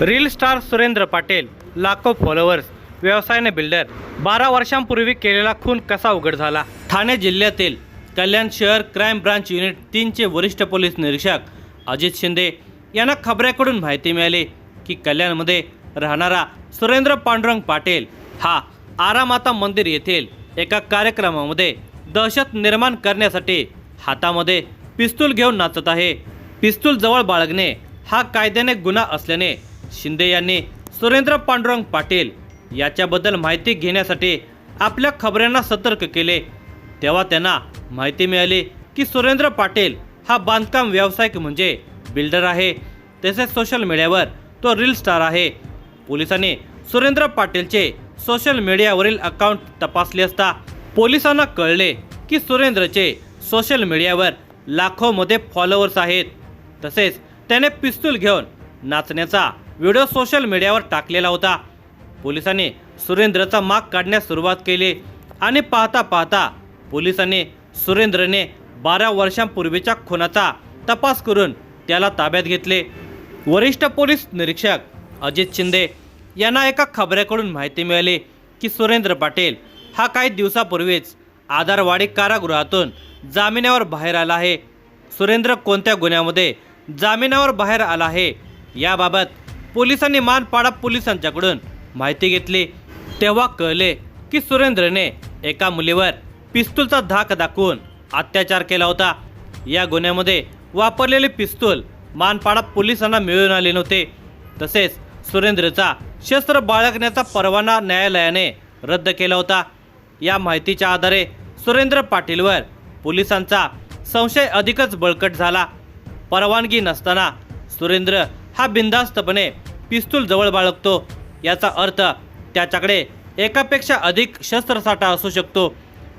Reel star Surendra Patil, लाखो followers, व्यवसायाने builder, 12 वर्षांपूर्वी केलेला खून कसा उघड झाला? ठाणे जिल्ह्यातील कल्याण शहर क्राईम ब्रांच युनिट 3चे वरिष्ठ पोलीस निरीक्षक अजित शिंदे यांना खबऱ्याकडून माहिती मिळाली की कल्याणमध्ये राहणारा सुरेंद्र पांडुरंग पाटील हा आरामाता मंदिर येथील एका कार्यक्रमामध्ये दहशत निर्माण करण्यासाठी हातामध्ये पिस्तूल घेऊन नाचत आहे. पिस्तूल जवळ बाळगणे हा कायद्याने गुन्हा असल्याने शिंदे यांनी सुरेंद्र पांडुरंग पाटील याच्याबद्दल माहिती घेण्यासाठी आपल्या खबऱ्यांना सतर्क केले. तेव्हा त्यांना माहिती मिळाली की सुरेंद्र पाटील हा बांधकाम व्यावसायिक म्हणजे बिल्डर आहे. तसेच सोशल मीडियावर तो रील स्टार आहे. पोलिसांनी सुरेंद्र पाटीलचे सोशल मीडियावरील अकाउंट तपासले असता पोलिसांना कळले की सुरेंद्रचे सोशल मीडियावर लाखोमध्ये फॉलोअर्स आहेत. तसेच त्याने पिस्तूल घेऊन नाचण्याचा व्हिडिओ सोशल मीडियावर टाकलेला होता. पोलिसांनी सुरेंद्रचा माग काढण्यास सुरुवात केली आणि पाहता पाहता पोलिसांनी सुरेंद्रने 12 वर्षांपूर्वीच्या खुनाचा तपास करून त्याला ताब्यात घेतले. वरिष्ठ पोलीस निरीक्षक अजित शिंदे यांना एका खबऱ्याकडून माहिती मिळाली की सुरेंद्र पाटील हा काही दिवसापूर्वीच आधारवाडी कारागृहातून जामिनावर बाहेर आला आहे. सुरेंद्र कोणत्या गुन्ह्यामध्ये जामिनावर बाहेर आला आहे याबाबत पोलिसांनी मानपाडा पोलिसांच्याकडून माहिती घेतली. तेव्हा कळले की सुरेंद्रने एका मुलीवर पिस्तूलचा धाक दाखवून अत्याचार केला होता. या गुन्ह्यामध्ये वापरलेले पिस्तूल मानपाडा पोलिसांना मिळून आले नव्हते. तसेच सुरेंद्रचा शस्त्र बाळगण्याचा परवाना न्यायालयाने रद्द केला होता. या माहितीच्या आधारे सुरेंद्र पाटीलवर पोलिसांचा संशय अधिकच बळकट झाला. परवानगी नसताना सुरेंद्र हा बिनधास्तपणे पिस्तूल जवळ बाळगतो. याचा अर्थ त्याच्याकडे एकापेक्षा अधिक शस्त्रसाठा असू शकतो.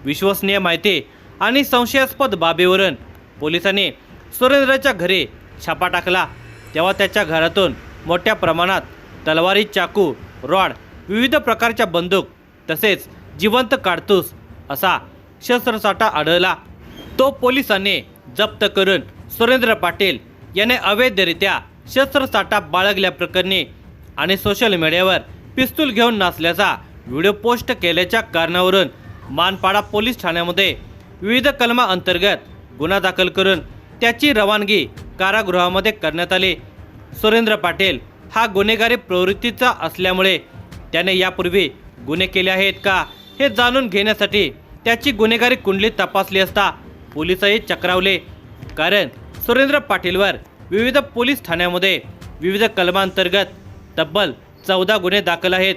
विश्वसनीय माहिती आणि संशयास्पद बाबीवरून पोलिसांनी सुरेंद्रच्या घरी छापा टाकला. तेव्हा त्याच्या घरातून मोठ्या प्रमाणात तलवारी, चाकू, रॉड, विविध प्रकारच्या बंदूक तसेच जिवंत काडतूस असा शस्त्रसाठा आढळला. तो पोलिसांनी जप्त करून सुरेंद्र पाटील याने अवैधरित्या शस्त्रसाठा बाळगल्याप्रकरणी आणि सोशल मीडियावर पिस्तूल घेऊन नाचल्याचा व्हिडिओ पोस्ट केल्याच्या कारणावरून मानपाडा पोलीस ठाण्यामध्ये विविध कलमांतर्गत गुन्हा दाखल करून त्याची रवानगी कारागृहामध्ये करण्यात आली. सुरेंद्र पाटील हा गुन्हेगारी प्रवृत्तीचा असल्यामुळे त्याने यापूर्वी गुन्हे केले आहेत का हे जाणून घेण्यासाठी त्याची गुन्हेगारी कुंडली तपासली असता पोलिसही चक्रावले. कारण सुरेंद्र पाटीलवर विविध पोलीस ठाण्यामध्ये विविध कलमांतर्गत तब्बल 14 गुन्हे दाखल आहेत.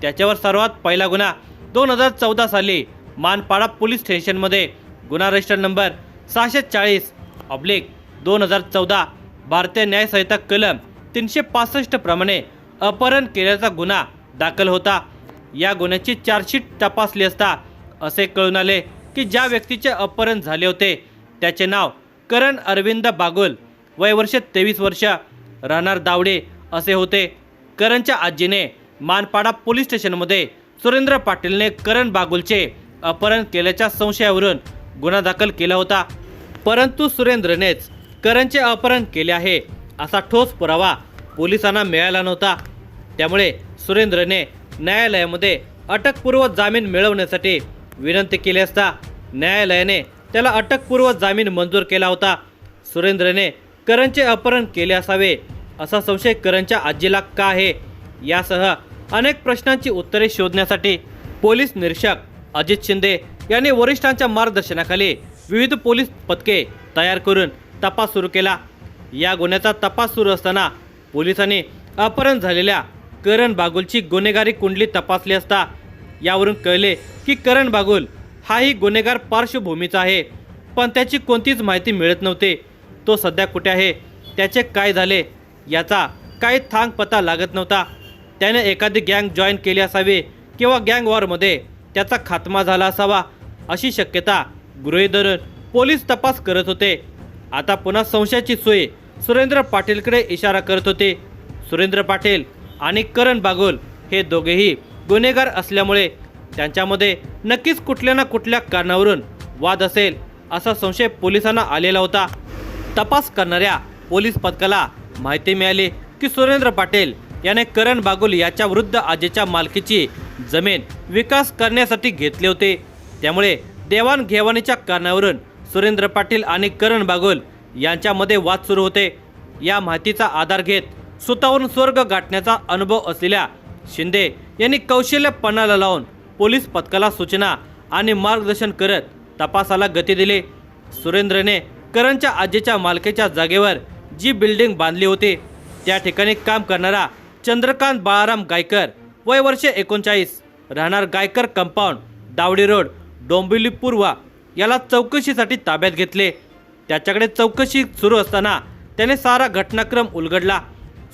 त्याच्यावर सर्वात पहिला गुन्हा 2014 साली मानपाडा पोलीस स्टेशनमध्ये गुन्हा रजिस्टर नंबर 640/2014 भारतीय न्याय संहिता कलम 365 प्रमाणे अपहरण केल्याचा गुन्हा दाखल होता. या गुन्ह्याची चार्जशीट तपासली असता असे कळून आले की ज्या व्यक्तीचे अपहरण झाले होते त्याचे नाव करण अरविंद बागुल, वय वर्ष 23 वर्ष, राहणार दावडे असे होते. करणच्या आजीने मानपाडा पोलीस स्टेशनमध्ये सुरेंद्र पाटीलने करण बागुलचे अपहरण केल्याच्या संशयावरून गुन्हा दाखल केला होता. परंतु सुरेंद्रनेच करणचे अपहरण केले आहे असा ठोस पुरावा पोलिसांना मिळाला नव्हता. त्यामुळे सुरेंद्रने न्यायालयामध्ये अटकपूर्व जामीन मिळवण्यासाठी विनंती केली असता न्यायालयाने त्याला अटकपूर्व जामीन मंजूर केला होता. सुरेंद्रने करणचे अपहरण केले असावे असा संशय करणच्या आजीला का आहे यासह अनेक प्रश्नांची उत्तरे शोधण्यासाठी पोलीस निरीक्षक अजित शिंदे यांनी वरिष्ठांच्या मार्गदर्शनाखाली विविध पोलीस पथके तयार करून तपास सुरू केला. या गुन्ह्याचा तपास सुरू असताना पोलिसांनी अपहरण झालेल्या करण बागुलची गुन्हेगारी कुंडली तपासली असता यावरून कळले की करण बागुल हाही गुन्हेगार पार्श्वभूमीचा आहे. पण त्याची कोणतीच माहिती मिळत नव्हती. तो सध्या कुठे आहे, त्याचे काय झाले याचा काही थांग पत्ता लागत नव्हता. त्याने एखादी गँग जॉईन केली असावी किंवा गँग वॉरमध्ये त्याचा खात्मा झाला असावा अशी शक्यता गृहीत धरून पोलीस तपास करत होते. आता पुन्हा संशयाची सोय सुरेंद्र पाटीलकडे इशारा करत होते. सुरेंद्र पाटील आणि करण बागुल हे दोघेही गुन्हेगार असल्यामुळे त्यांच्यामध्ये नक्कीच कुठल्या ना कुठल्या कारणावरून वाद असेल असा संशय पोलिसांना आलेला होता. तपास करणाऱ्या पोलीस पथकाला माहिती मिळाली की सुरेंद्र पाटील याने करण बागुल याच्या वृद्ध आजीच्या मालकीची जमीन विकास करण्यासाठी घेतले होते। त्यामुळे देवाणघेवाणीच्या कारणावरून सुरेंद्र पाटील आणि करण बागुल यांच्यामध्ये वाद सुरू होते। या माहितीचा आधार घेत स्वतःहून स्वर्ग गाठण्याचा अनुभव असलेल्या शिंदे यांनी कौशल्य पणाला लावून पोलीस पथकाला सूचना आणि मार्गदर्शन करत तपासाला गती दिली। सुरेंद्रने करणच्या आजीच्या मालकीच्या जागेवर जी बिल्डिंग बांधली होती त्या ठिकाणी काम करणारा चंद्रकांत बाळाराम गायकर वय वर्षे 39 राहणार गायकर कंपाऊंड दावडी रोड डोंबिवली पूर्व याला चौकशीसाठी ताब्यात घेतले। त्याच्याकडे चौकशी सुरू असताना त्याने सारा घटनाक्रम उलगडला।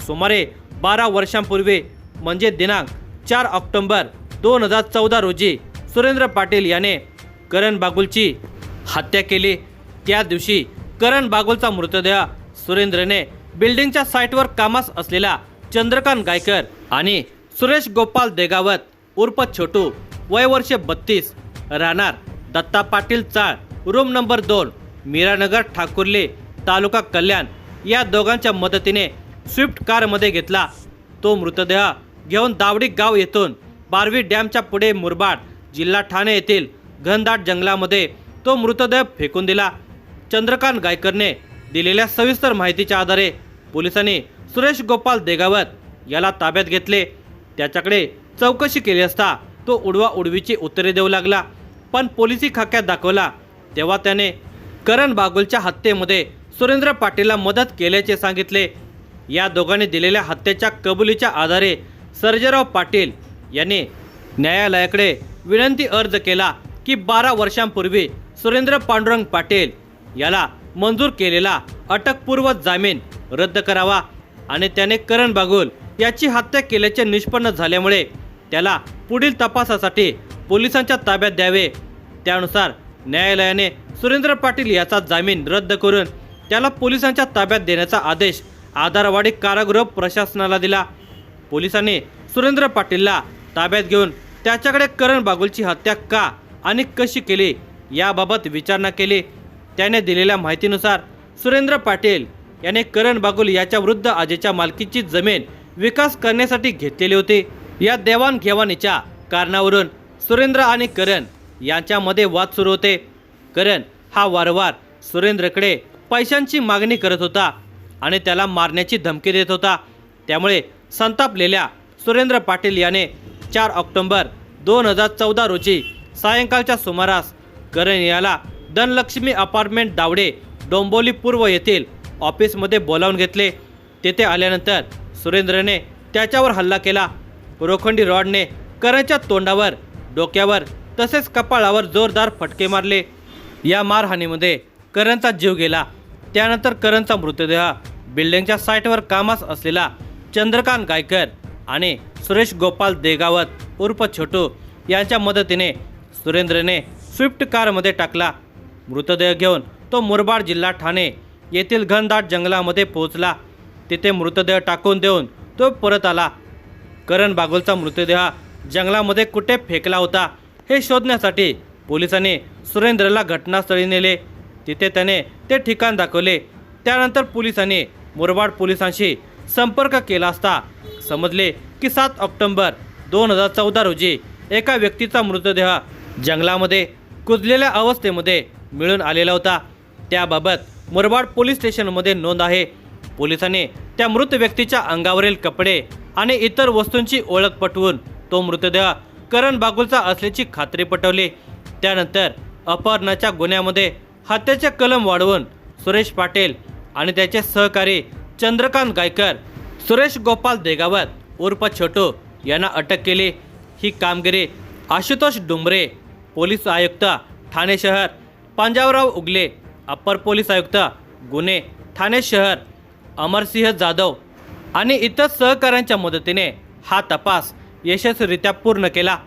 सुमारे 12 वर्षांपूर्वी म्हणजे दिनांक 4 ऑक्टोबर 2014 रोजी सुरेंद्र पाटील याने करण बागुलची हत्या केली। त्या दिवशी करण बागुलचा मृतदेह सुरेंद्रने बिल्डिंगच्या साईटवर कामास असलेला चंद्रकांत गायकर आणि सुरेश गोपाल देगावत उर्फ छोटू वय वर्षे 32 राहणार दत्ता पाटील चाळ रूम नंबर 2 मीरानगर ठाकुर्ले तालुका कल्याण या दोघांच्या मदतीने स्विफ्ट कारमध्ये घेतला। तो मृतदेह घेऊन दावडी गाव येथून बारवी डॅमच्या पुढे मुरबाड जिल्हा ठाणे येथील घनदाट जंगलामध्ये तो मृतदेह फेकून दिला। चंद्रकांत गायकरने दिलेल्या सविस्तर माहितीच्या आधारे पोलिसांनी सुरेश गोपाल देगावत याला ताब्यात घेतले। त्याच्याकडे चौकशी केली असता तो उडवा उडवीची उत्तरे देऊ लागला, पण पोलिसी खाक्यात दाखवला तेव्हा त्याने करण बागुलच्या हत्येमध्ये सुरेंद्र पाटीलला मदत केल्याचे सांगितले। या दोघांनी दिलेल्या हत्येच्या कबुलीच्या आधारे सर्जेराव पाटील यांनी न्यायालयाकडे विनंती अर्ज केला की 12 वर्षांपूर्वी सुरेंद्र पांडुरंग पाटील याला मंजूर केलेला अटकपूर्व जामीन रद्द करावा आणि त्याने करण बागुल याची हत्या केल्याचे निष्पन्न झाल्यामुळे त्याला पुढील तपासासाठी पोलिसांच्या ताब्यात द्यावे। त्यानुसार न्यायालयाने सुरेंद्र पाटील याचा जामीन रद्द करून त्याला पोलिसांच्या ताब्यात देण्याचा आदेश आधारवाडी कारागृह प्रशासनाला दिला। पोलिसांनी सुरेंद्र पाटीलला ताब्यात घेऊन त्याच्याकडे करण बागुलची हत्या का आणि कशी केली याबाबत विचारणा केली। त्याने दिलेल्या माहितीनुसार सुरेंद्र पाटील याने करण बागुल याच्या वृद्ध आजीच्या मालकीची जमीन विकास करण्यासाठी घेतलेली होती। या देवाणघेवाणीच्या कारणावरून सुरेंद्र आणि करण यांच्यामध्ये वाद सुरू होते। करण हा वारंवार सुरेंद्रकडे पैशांची मागणी करत होता आणि त्याला मारण्याची धमकी देत होता। त्यामुळे संतापलेल्या सुरेंद्र पाटील याने 4 ऑक्टोबर 2014 रोजी सायंकाळच्या सुमारास करण याला धनलक्ष्मी अपार्टमेंट दावडे डोंबिवली पूर्व येथील ऑफिसमध्ये बोलावून घेतले। तेथे आल्यानंतर सुरेंद्रने त्याच्यावर हल्ला केला। रोखंडी रॉडने करणच्या तोंडावर डोक्यावर तसेच कपाळावर जोरदार फटके मारले। या मारहाणीमध्ये करणचा जीव गेला। त्यानंतर करणचा मृतदेह बिल्डिंगच्या साईटवर कामास असलेला चंद्रकांत गायकर आणि सुरेश गोपाल देगावत उर्फ छोटू यांच्या मदतीने सुरेंद्रने स्विफ्ट कारमध्ये टाकला। मृतदेह घेऊन तो मुरबाड जिल्हा ठाणे येथील घनदाट जंगलामध्ये पोहोचला। तिथे मृतदेह टाकून देऊन तो परत आला। करण बागुलचा मृतदेह जंगलामध्ये कुठे फेकला होता हे शोधण्यासाठी पोलिसांनी सुरेंद्रला घटनास्थळी नेले। तिथे त्याने ते ठिकाण दाखवले। त्यानंतर पोलिसांनी मुरबाड पोलिसांशी संपर्क केला असता समजले की 7 ऑक्टोबर 2014 रोजी एका व्यक्तीचा मृतदेह जंगलामध्ये कुजलेल्या अवस्थेमध्ये मिळून आलेला होता। त्याबाबत मुरबाड पोलीस स्टेशनमध्ये नोंद आहे। पोलिसांनी त्या मृत व्यक्तीच्या अंगावरील कपडे आणि इतर वस्तूंची ओळख पटवून तो मृतदेह करण बागुलचा असल्याची खात्री पटवली। त्यानंतर अपहरणाच्या गुन्ह्यामध्ये हत्येचे कलम वाढवून सुरेश पाटील आणि त्याचे सहकारी चंद्रकांत गायकर सुरेश गोपाल देगावत उर्फ छोटू यांना अटक केली। ही कामगिरी आशुतोष डुंबरे पोलीस आयुक्त ठाणे शहर, पंजाबराव उगले अप्पर पोलीस आयुक्त गुन्हे ठाणे शहर, अमरसिंह जाधव आणि इतर सहकाऱ्यांच्या मदतीने हा तपास यशस्वीरित्या पूर्ण केला।